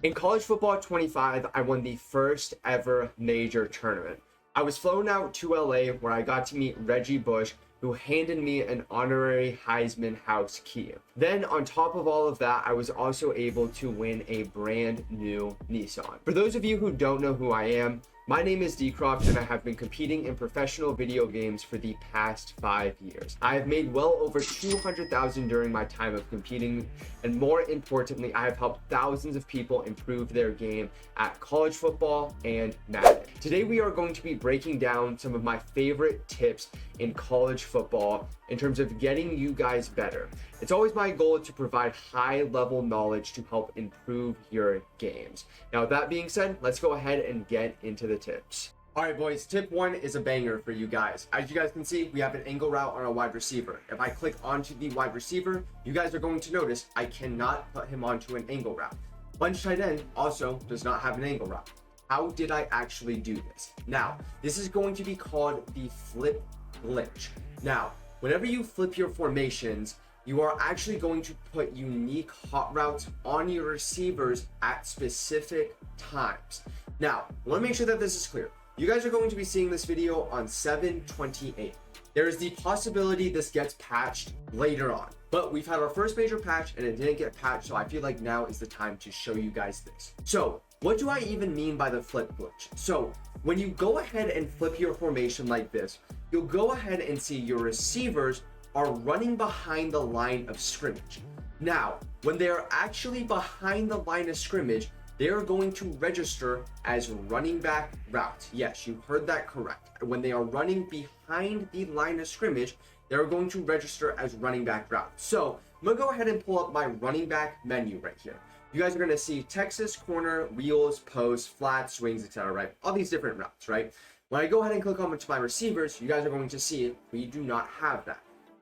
In college football 25, I won the first ever major tournament. I was flown out to LA where I got to meet Reggie Bush, who handed me an honorary Heisman House key. Then on top of all of that, I was also able to win a brand new Nissan. For those of you who don't know who I am, my name is Decroft and I have been competing in professional video games for the past 5 years. I have made well over 200,000 during my time of competing, and more importantly, I have helped thousands of people improve their game at college football and Madden. Today we are going to be breaking down some of my favorite tips in college football in terms of getting you guys better. It's always my goal to provide high level knowledge to help improve your games. Now, with that being said, let's go ahead and get into the tips. All right, boys, tip 1 is a banger for you guys. As you guys can see, we have an angle route on a wide receiver. If I click onto the wide receiver, you guys are going to notice I cannot put him onto an angle route. Bunch tight end also does not have an angle route. How did I actually do this? Now, this is going to be called the flip glitch. Now, whenever you flip your formations, you are actually going to put unique hot routes on your receivers at specific times. Now, I want to make sure that this is clear. You guys are going to be seeing this video on 7/28. There is the possibility this gets patched later on, but we've had our first major patch and it didn't get patched, so I feel like now is the time to show you guys this. So, what do I even mean by the flip glitch? So, when you go ahead and flip your formation like this, you'll go ahead and see your receivers are running behind the line of scrimmage. Now, when they're actually behind the line of scrimmage, they're going to register as running back routes. Yes, you heard that correct. When they are running behind the line of scrimmage, they're going to register as running back routes. So I'm gonna go ahead and pull up my running back menu right here. You guys are gonna see Texas, corner, wheels, post, flat, swings, etc., right? All these different routes, right? When I go ahead and click on to my receivers, you guys are going to see we do not have that.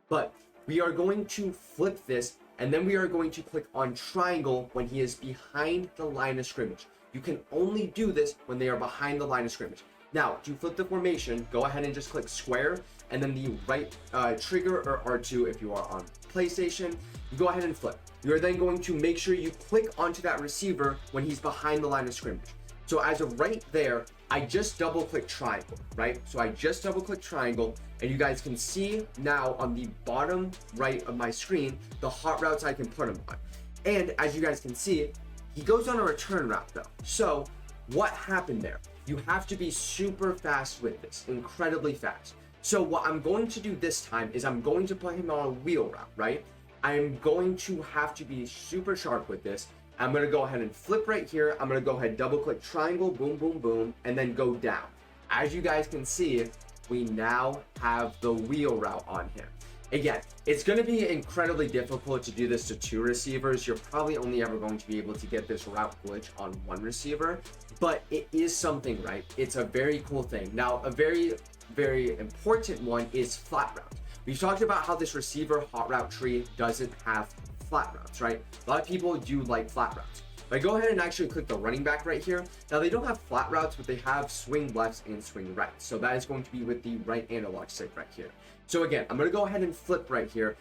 But we are going to flip this, and then we are going to click on triangle when he is behind the line of scrimmage. You can only do this when they are behind the line of scrimmage. Now, to flip the formation, go ahead and just click square, and then the right trigger or R2 if you are on PlayStation. You go ahead and flip. You are then going to make sure you click onto that receiver when he's behind the line of scrimmage. So as of right there, I just double click triangle, right? So I just double click triangle, and you guys can see now on the bottom right of my screen, the hot routes I can put him on. And as you guys can see, he goes on a return route though. So what happened there? You have to be super fast with this, incredibly fast. So what I'm going to do this time is I'm going to put him on a wheel route, right? I'm going to have to be super sharp with this. I'm going to go ahead and flip right here. I'm going to go ahead, double click triangle, boom, boom, boom, and then go down. As you guys can see, we now have the wheel route on him. Again, it's going to be incredibly difficult to do this to 2 receivers. You're probably only ever going to be able to get this route glitch on 1 receiver, but it is something, right? It's a very cool thing. Now, a very, very important one is flat route. We've talked about how this receiver hot route tree doesn't have flat routes, right? A lot of people do like flat routes. If I go ahead and actually click the running back right here, now they don't have flat routes, but they have swing lefts and swing rights. So that is going to be with the right analog stick right here. So again, I'm going to go ahead and flip right here.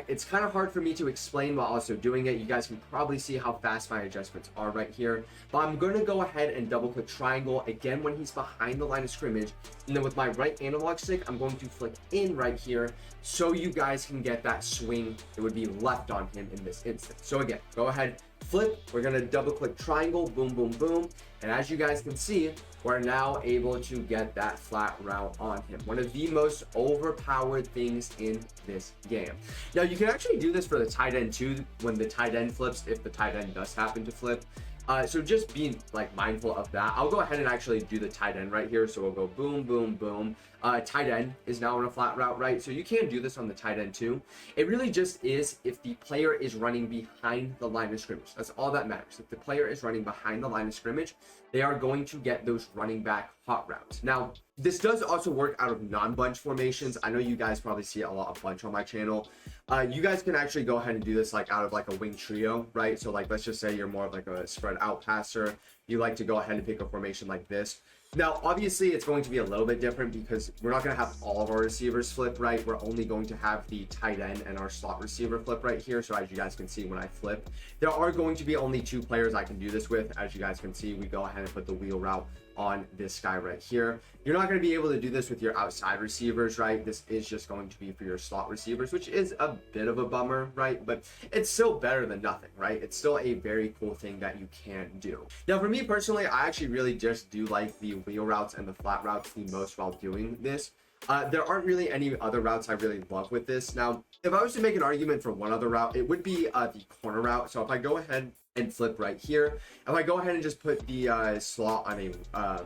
It's kind of hard for me to explain while also doing it. You guys can probably see how fast my adjustments are right here. But I'm going to go ahead and double click triangle again when he's behind the line of scrimmage. And then with my right analog stick, I'm going to flick in right here so you guys can get that swing that would be left on him in this instance. So again, go ahead, flip. We're going to double click triangle, boom, boom, boom. And as you guys can see, we're now able to get that flat route on him. One of the most overpowered things in this game. Now, you can actually do this for the tight end too, when the tight end flips, if the tight end does happen to flip. So just being like mindful of that. I'll go ahead and actually do the tight end right here. So we'll go boom, boom, boom. Tight end is now on a flat route, right? So you can do this on the tight end too. It really just is if the player is running behind the line of scrimmage. That's all that matters. If the player is running behind the line of scrimmage, they are going to get those running back hot routes. Now, this does also work out of non-bunch formations. I know you guys probably see a lot of bunch on my channel. You guys can actually go ahead and do this like out of like a wing trio, right? So like, let's just say you're more of like a spread out passer. You like to go ahead and pick a formation like this. Now, obviously, it's going to be a little bit different because we're not going to have all of our receivers flip, right? We're only going to have the tight end and our slot receiver flip right here. So as you guys can see, when I flip, there are going to be only 2 players I can do this with. As you guys can see, we go ahead and put the wheel route on this guy right here. You're not going to be able to do this with your outside receivers, right? This is just going to be for your slot receivers, which is a bit of a bummer, right? But it's still better than nothing, right? It's still a very cool thing that you can do. Now, for me personally, I actually really just do like the wheel routes and the flat routes the most while doing this. There aren't really any other routes I really love with this. Now, if I was to make an argument for one other route, it would be the corner route. So if I go ahead and flip right here, if I go ahead and just put the slot on a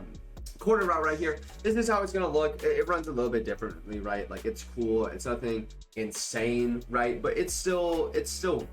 corner route right here, this is how it's going to look. It runs a little bit differently, right? Like, it's cool. It's nothing insane, right? But it's still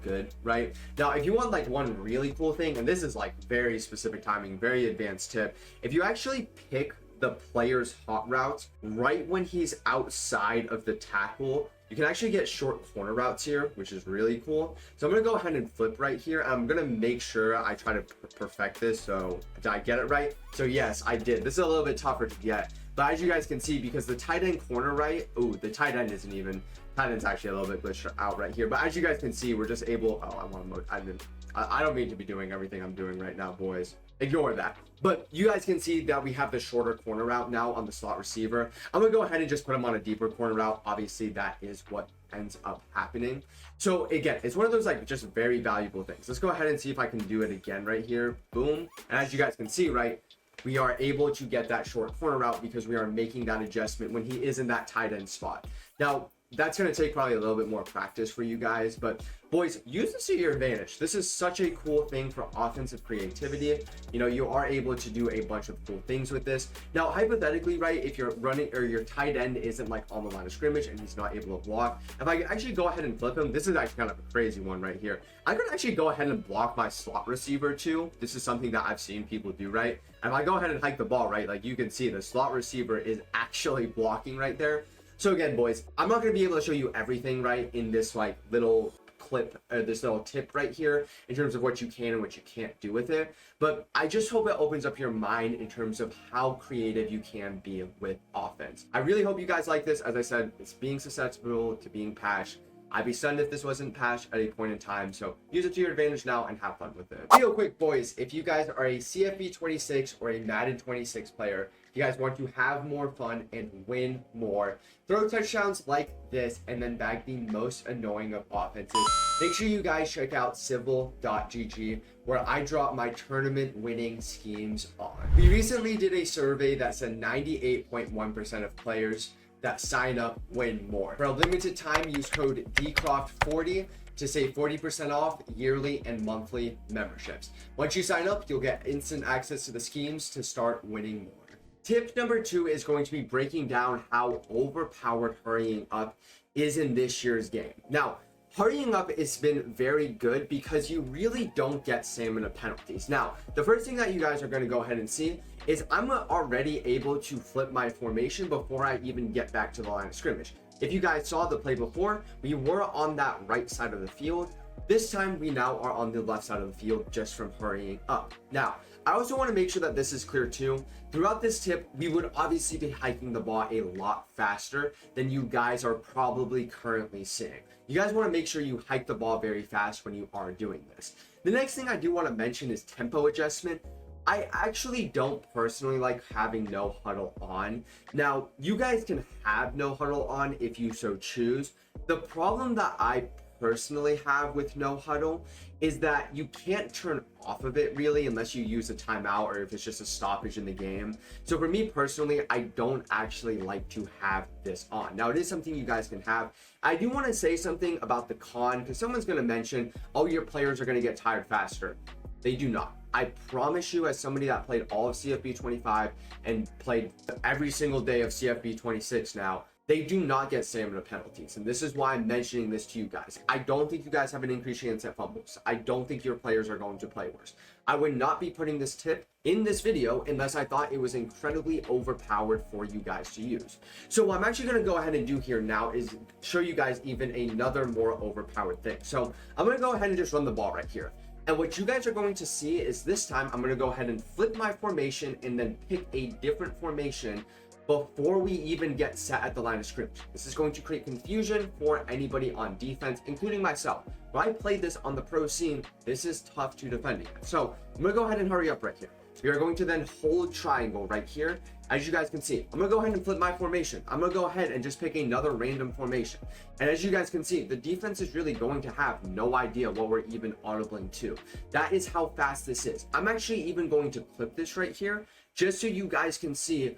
good, right? Now, if you want like one really cool thing, and this is like very specific timing, very advanced tip, if you actually pick the player's hot routes right when he's outside of the tackle, you can actually get short corner routes here, which is really cool. So I'm going to go ahead and flip right here. I'm going to make sure I try to perfect this. So did I get it right? So yes, I did. This is a little bit tougher to get, but as you guys can see, because the tight end corner right, ooh, the tight end isn't even, tight end's actually a little bit glitched out right here. But as you guys can see, we're just able, I don't mean to be doing everything I'm doing right now, boys. Ignore that. But you guys can see that we have the shorter corner route now on the slot receiver. I'm gonna go ahead and just put him on a deeper corner route. Obviously, that is what ends up happening. So again, it's one of those like just very valuable things. Let's go ahead and see if I can do it again right here. Boom. And as you guys can see, right, we are able to get that short corner route because we are making that adjustment when he is in that tight end spot. Now, that's going to take probably a little bit more practice for you guys, but boys, use this to your advantage. This is such a cool thing for offensive creativity. You know, you are able to do a bunch of cool things with this. Now, hypothetically, right, if you're running or your tight end isn't like on the line of scrimmage and he's not able to block, if I actually go ahead and flip him, this is actually kind of a crazy one right here. I could actually go ahead and block my slot receiver too. This is something that I've seen people do, right? And if I go ahead and hike the ball, right, like you can see the slot receiver is actually blocking right there. So again, boys, I'm not going to be able to show you everything right in this like little clip, this little tip right here in terms of what you can and what you can't do with it. But I just hope it opens up your mind in terms of how creative you can be with offense. I really hope you guys like this. As I said, it's being susceptible to being patched. I'd be stunned if this wasn't patched at a point in time, so use it to your advantage now and have fun with it. Real quick, boys, if you guys are a CFB26 or a Madden 26 player, if you guys want to have more fun and win more, throw touchdowns like this, and then bag the most annoying of offenses, make sure you guys check out civil.gg, where I drop my tournament winning schemes on. We recently did a survey that said 98.1% of players that sign up win more. For a limited time, use code DCroft40 to save 40% off yearly and monthly memberships. Once you sign up, you'll get instant access to the schemes to start winning more. Tip number 2 is going to be breaking down how overpowered hurrying up is in this year's game. Now, hurrying up has been very good because you really don't get stamina penalties. Now, the first thing that you guys are going to go ahead and see is I'm already able to flip my formation before I even get back to the line of scrimmage. If you guys saw the play before, we were on that right side of the field. This time we now are on the left side of the field just from hurrying up. Now, I also want to make sure that this is clear too. Throughout this tip, we would obviously be hiking the ball a lot faster than you guys are probably currently seeing. You guys want to make sure you hike the ball very fast when you are doing this. The next thing I do want to mention is tempo adjustment. I actually don't personally like having no huddle on. Now, you guys can have no huddle on if you so choose. The problem that I personally have with no huddle is that you can't turn off of it really unless you use a timeout or if it's just a stoppage in the game. So for me personally, I don't actually like to have this on. Now, it is something you guys can have. I do want to say something about the con, because someone's going to mention, oh, your players are going to get tired faster. They do not. I promise you, as somebody that played all of CFB25 and played every single day of CFB26 now, they do not get stamina penalties. And this is why I'm mentioning this to you guys. I don't think you guys have an increased chance at fumbles. I don't think your players are going to play worse. I would not be putting this tip in this video unless I thought it was incredibly overpowered for you guys to use. So what I'm actually going to go ahead and do here now is show you guys even another more overpowered thing. So I'm going to go ahead and just run the ball right here. And what you guys are going to see is this time I'm going to go ahead and flip my formation and then pick a different formation before we even get set at the line of scrimmage. This is going to create confusion for anybody on defense, including myself. When I played this on the pro scene, this is tough to defend against. So I'm going to go ahead and hurry up right here. We are going to then hold triangle right here. As you guys can see, I'm going to go ahead and flip my formation. I'm going to go ahead and just pick another random formation. And as you guys can see, the defense is really going to have no idea what we're even audibling to. That is how fast this is. I'm actually even going to clip this right here just so you guys can see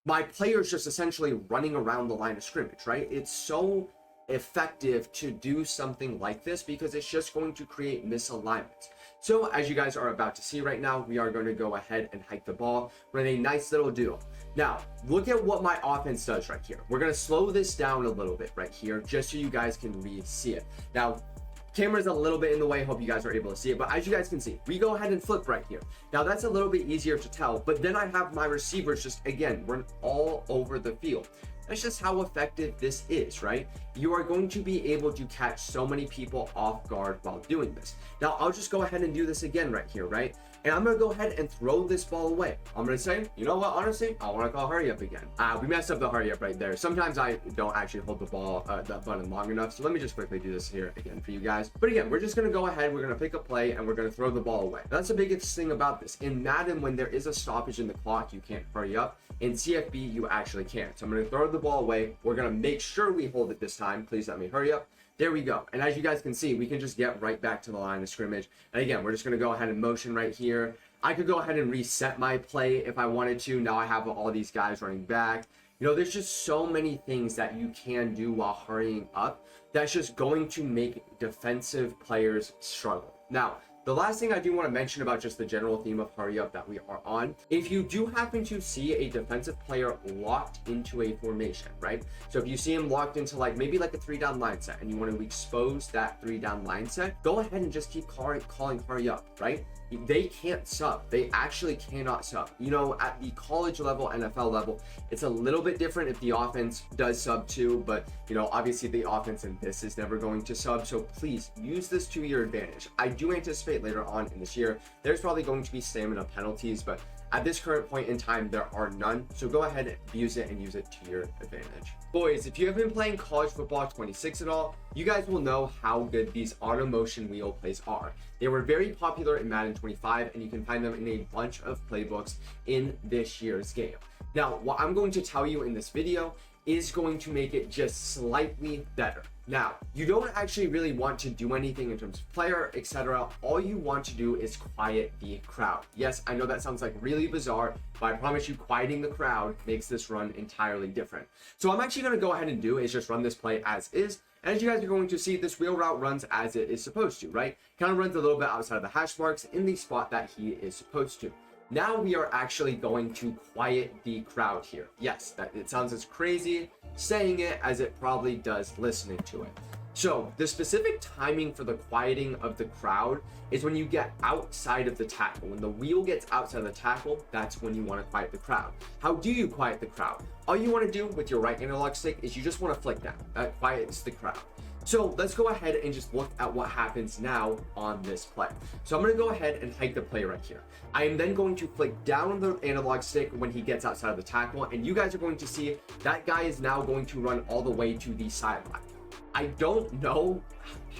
my players just essentially running around the line of scrimmage, right? It's so effective to do something like this because it's just going to create misalignments. So as you guys are about to see right now, we are going to go ahead and hike the ball, run a nice little duo. Now, look at what my offense does right here. We're going to slow this down a little bit right here, just so you guys can see it. Now, camera's a little bit in the way. Hope you guys are able to see it, but as you guys can see, we go ahead and flip right here. Now that's a little bit easier to tell, but then I have my receivers just, again, run all over the field. That's just how effective this is, right? You are going to be able to catch so many people off guard while doing this. Now, I'll just go ahead and do this again right here, right? And I'm going to go ahead and throw this ball away. I'm going to say, you know what, honestly, I want to call hurry up again. We messed up the hurry up right there. Sometimes I don't actually hold the ball, that button long enough. So let me just quickly do this here again for you guys. But again, we're just going to go ahead. We're going to pick a play and we're going to throw the ball away. That's the biggest thing about this. In Madden, when there is a stoppage in the clock, you can't hurry up. In CFB, you actually can. So I'm going to throw the ball away. We're going to make sure we hold it this time. Please let me hurry up. There we go. And as you guys can see, we can just get right back to the line of scrimmage. And again, we're just going to go ahead and motion right here. I could go ahead and reset my play if I wanted to. Now I have all these guys running back. You know, there's just so many things that you can do while hurrying up that's just going to make defensive players struggle. Now, the last thing I do want to mention about just the general theme of hurry up that we are on, if you do happen to see a defensive player locked into a formation, right? So if you see him locked into maybe a 3-down line set and you want to expose that 3-down line set, go ahead and just keep calling hurry up, right? They can't sub. They actually cannot sub. You know, at the college level, NFL level, it's a little bit different if the offense does sub too, but you know, obviously the offense in this is never going to sub. So please use this to your advantage. I do anticipate later on in this year, there's probably going to be stamina penalties, but at this current point in time, there are none. So go ahead and use it to your advantage. Boys, if you have been playing college football 26 at all, you guys will know how good these auto motion wheel plays are. They were very popular in Madden 25, and you can find them in a bunch of playbooks in this year's game. Now, what I'm going to tell you in this video is going to make it just slightly better. Now, you don't actually really want to do anything in terms of player, etc. All you want to do is quiet the crowd. Yes, I know that sounds really bizarre, but I promise you quieting the crowd makes this run entirely different. So I'm actually going to go ahead and do is just run this play as is. And as you guys are going to see, this wheel route runs as it is supposed to, right? Kind of runs a little bit outside of the hash marks in the spot that he is supposed to. Now we are actually going to quiet the crowd here. Yes, that it sounds as crazy saying it as it probably does listening to it. So the specific timing for the quieting of the crowd is when you get outside of the tackle. When the wheel gets outside of the tackle, that's when you want to quiet the crowd. How do you quiet the crowd? All you want to do with your right analog stick is you just want to flick down. That quiets the crowd. So let's go ahead and just look at what happens now on this play. So I'm going to go ahead and hike the play right here. I am then going to flick down the analog stick when he gets outside of the tackle, and you guys are going to see that guy is now going to run all the way to the sideline. I don't know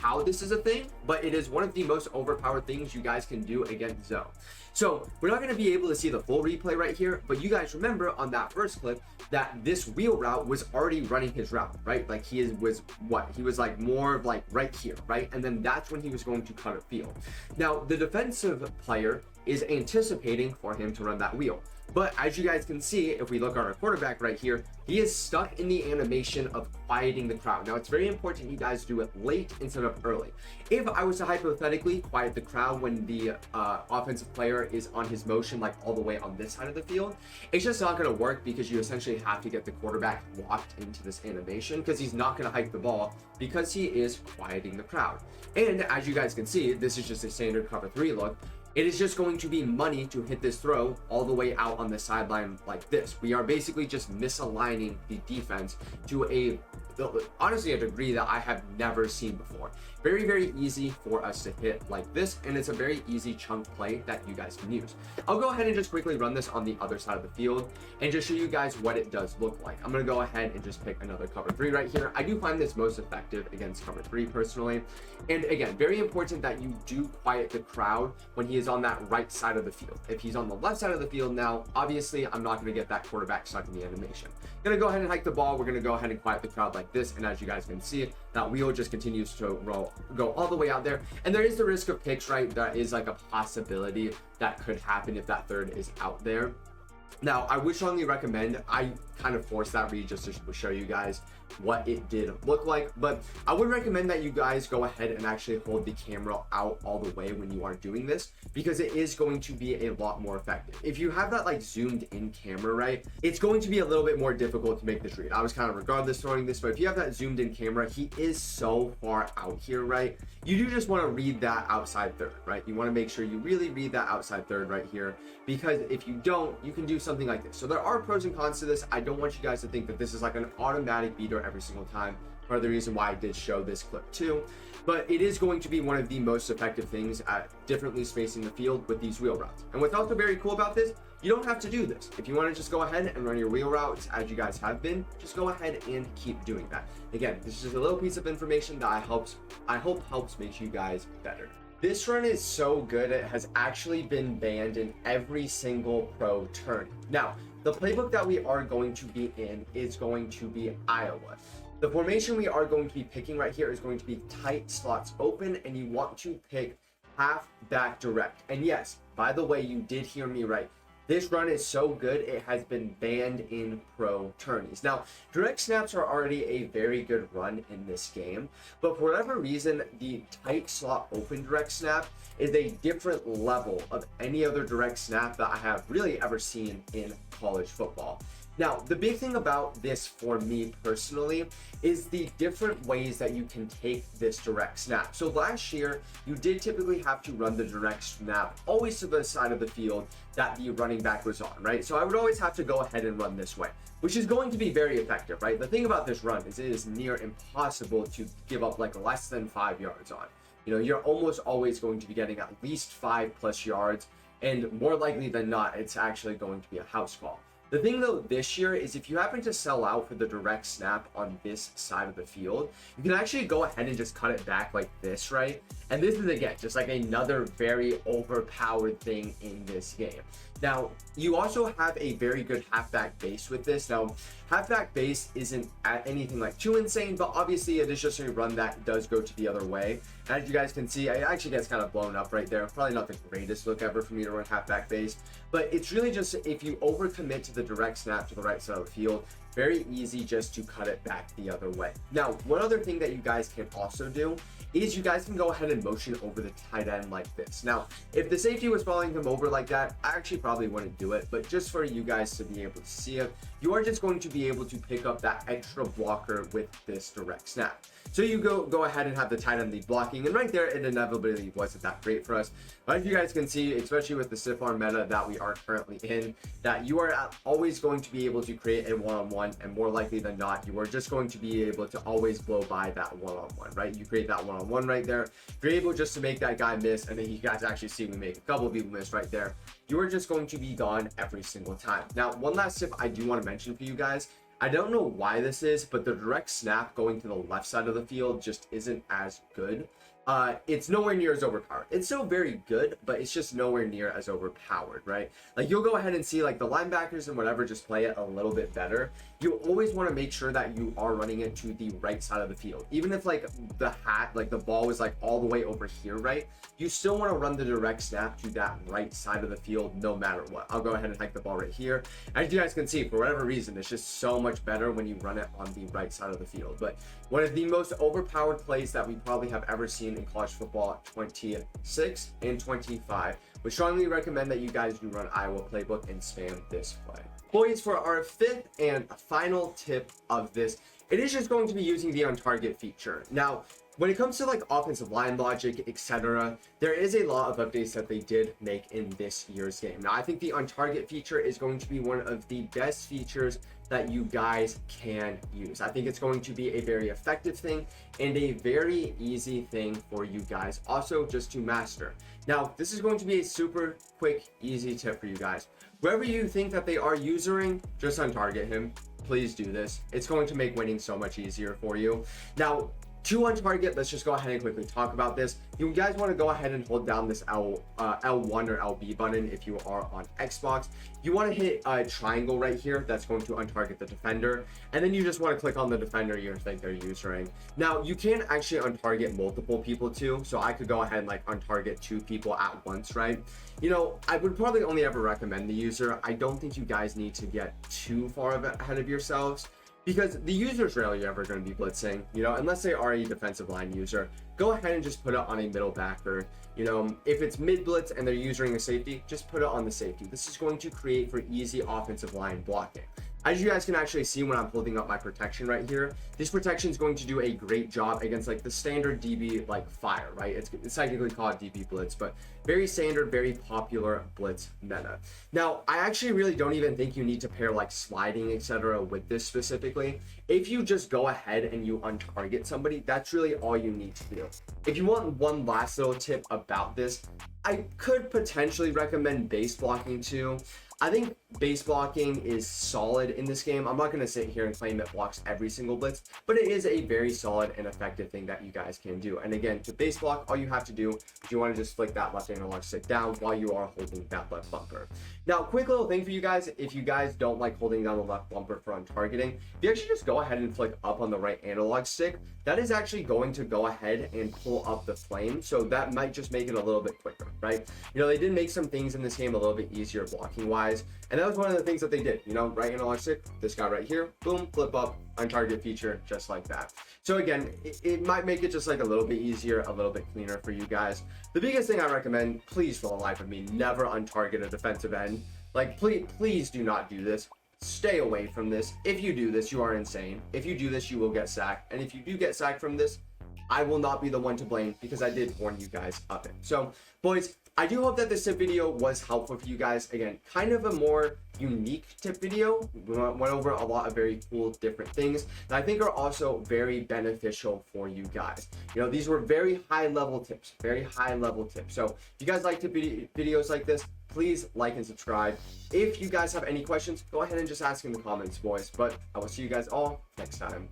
how this is a thing, but it is one of the most overpowered things you guys can do against zone. So we're not going to be able to see the full replay right here, but you guys remember on that first clip that this wheel route was already running his route, right? Like he was more of right here, right? And then that's when he was going to cut a field. Now the defensive player is anticipating for him to run that wheel. But as you guys can see, if we look at our quarterback right here, he is stuck in the animation of quieting the crowd. Now, it's very important you guys do it late instead of early. If I was to hypothetically quiet the crowd when the offensive player is on his motion, all the way on this side of the field, it's just not going to work because you essentially have to get the quarterback locked into this animation because he's not going to hike the ball because he is quieting the crowd. And as you guys can see, this is just a standard cover 3 look. It is just going to be money to hit this throw all the way out on the sideline like this. We are basically just misaligning the defense to honestly a degree that I have never seen before. Very, very easy for us to hit like this, and it's a very easy chunk play that you guys can use. I'll go ahead and just quickly run this on the other side of the field and just show you guys what it does look like. I'm going to go ahead and just pick another cover 3 right here. I do find this most effective against cover 3 personally. And again, very important that you do quiet the crowd when he is on that right side of the field. If he's on the left side of the field now, obviously I'm not going to get that quarterback stuck in the animation. Going to go ahead and hike the ball. We're going to go ahead and quiet the crowd like this, and as you guys can see, that wheel just continues to go all the way out there, and there is the risk of picks, right? That is like a possibility that could happen if that third is out there. Now, I would strongly recommend, I kind of forced that read just to show you guys what it did look like, but I would recommend that you guys go ahead and actually hold the camera out all the way when you are doing this, because it is going to be a lot more effective. If you have that like zoomed in camera, right, it's going to be a little bit more difficult to make this read. I was kind of regardless throwing this, but if you have that zoomed in camera, he is so far out here, right? You do just want to read that outside third, right? You want to make sure you really read that outside third right here, because if you don't, you can do something like this. So there are pros and cons to this. I don't want you guys to think that this is like an automatic beater every single time. Part of the reason why I did show this clip too, but it is going to be one of the most effective things at differently spacing the field with these wheel routes. And what's also very cool about this, you don't have to do this. If you want to just go ahead and run your wheel routes as you guys have been, just go ahead and keep doing that. Again, this is just a little piece of information that I hope helps make you guys better. This run is so good, it has actually been banned in every single pro tourney. Now, the playbook that we are going to be in is going to be Iowa. The formation we are going to be picking right here is going to be tight slots open, and you want to pick half back direct. And yes, by the way, you did hear me right. This run is so good, it has been banned in pro tourneys. Now, direct snaps are already a very good run in this game, but for whatever reason, the tight slot open direct snap is a different level of any other direct snap that I have really ever seen in college football. Now, the big thing about this for me personally is the different ways that you can take this direct snap. So last year, you did typically have to run the direct snap always to the side of the field that the running back was on, right? So I would always have to go ahead and run this way, which is going to be very effective, right? The thing about this run is it is near impossible to give up like less than 5 yards on. You know, you're almost always going to be getting at least 5+ yards, and more likely than not, it's actually going to be a house call. The thing though this year is if you happen to sell out for the direct snap on this side of the field, you can actually go ahead and just cut it back like this, right? And this is again just like another very overpowered thing in this game. Now, you also have a very good halfback base with this. Now, halfback base isn't at anything like too insane, but obviously it is just a run that does go to the other way. And as you guys can see, it actually gets kind of blown up right there. Probably not the greatest look ever for me to run halfback base, but it's really just if you overcommit to the direct snap to the right side of the field, very easy just to cut it back the other way. Now, one other thing that you guys can also do is you guys can go ahead and motion over the tight end like this. Now, if the safety was following him over like that, I actually probably wouldn't do it, but just for you guys to be able to see it, you are just going to be able to pick up that extra blocker with this direct snap. So you go ahead and have the tight end lead blocking, and right there it inevitably wasn't that great for us. But as you guys can see, especially with the stiff arm meta that we are currently in, that you are always going to be able to create a one-on-one, and more likely than not, you are just going to be able to always blow by that one-on-one, right? You create that one-on-one right there. If you're able just to make that guy miss, and then you guys actually see me make a couple of people miss right there, you are just going to be gone every single time. Now, one last tip I do want to mention for you guys, I don't know why this is, but the direct snap going to the left side of the field just isn't as good. It's nowhere near as overpowered. It's still very good, but it's just nowhere near as overpowered, right? Like you'll go ahead and see like the linebackers and whatever just play it a little bit better. You always want to make sure that you are running it to the right side of the field. Even if like the ball was like all the way over here, right? You still want to run the direct snap to that right side of the field no matter what. I'll go ahead and hike the ball right here. As you guys can see, for whatever reason, it's just so much better when you run it on the right side of the field. But one of the most overpowered plays that we probably have ever seen in college football 26 and 25. We strongly recommend that you guys do run Iowa playbook and spam this play. Boys, for our fifth and final tip of this, it is just going to be using the Onarget feature. Now, when it comes to like offensive line logic, etc., there is a lot of updates that they did make in this year's game. Now, I think the on-target feature is going to be one of the best features that you guys can use. I think it's going to be a very effective thing and a very easy thing for you guys also just to master. Now, this is going to be a super quick, easy tip for you guys. Wherever you think that they are usering, just on-target him. Please do this. It's going to make winning so much easier for you. Now, to on-target, let's just go ahead and quickly talk about this. You guys want to go ahead and hold down this L1 or LB button if you are on Xbox. You want to hit a triangle right here that's going to on-target the defender, and then you just want to click on the defender you think they're using. Now, you can actually on-target multiple people too, so I could go ahead and like on-target 2 people at once, right? You know, I would probably only ever recommend the user. I don't think you guys need to get too far ahead of yourselves, because the user's rarely ever going to be blitzing, you know, unless they are a defensive line user. Go ahead and just put it on a middle backer. You know, if it's mid blitz and they're using a safety, just put it on the safety. This is going to create for easy offensive line blocking. As you guys can actually see when I'm holding up my protection right here, this protection is going to do a great job against like the standard DB like fire, right? It's technically called DB blitz, but very standard, very popular blitz meta. Now, I actually really don't even think you need to pair like sliding, etc. with this specifically. If you just go ahead and you untarget somebody, that's really all you need to do. If you want one last little tip about this, I could potentially recommend base blocking too. I think base blocking is solid in this game. I'm not going to sit here and claim it blocks every single blitz, but it is a very solid and effective thing that you guys can do. And again, to base block, all you have to do is you want to just flick that left analog stick down while you are holding that left bumper. Now, quick little thing for you guys, if you guys don't like holding down the left bumper for untargeting, if you actually just go ahead and flick up on the right analog stick, that is actually going to go ahead and pull up the flame. So that might just make it a little bit quicker, right? You know, they did make some things in this game a little bit easier blocking wise. And that was one of the things that they did, you know, right analog stick, this guy right here, boom, flip up, on-target feature, just like that. So again, it might make it just like a little bit easier, a little bit cleaner for you guys. The biggest thing I recommend, please for the life of me, never on-target a defensive end. Like, please do not do this. Stay away from this. If you do this, you are insane. If you do this, you will get sacked. And if you do get sacked from this, I will not be the one to blame because I did warn you guys of it. So, boys, I do hope that this tip video was helpful for you guys. Again, kind of a more unique tip video. We went over a lot of very cool different things that I think are also very beneficial for you guys. You know, these were very high level tips, very high level tips. So if you guys like videos like this, please like and subscribe. If you guys have any questions, go ahead and just ask in the comments, boys. But I will see you guys all next time.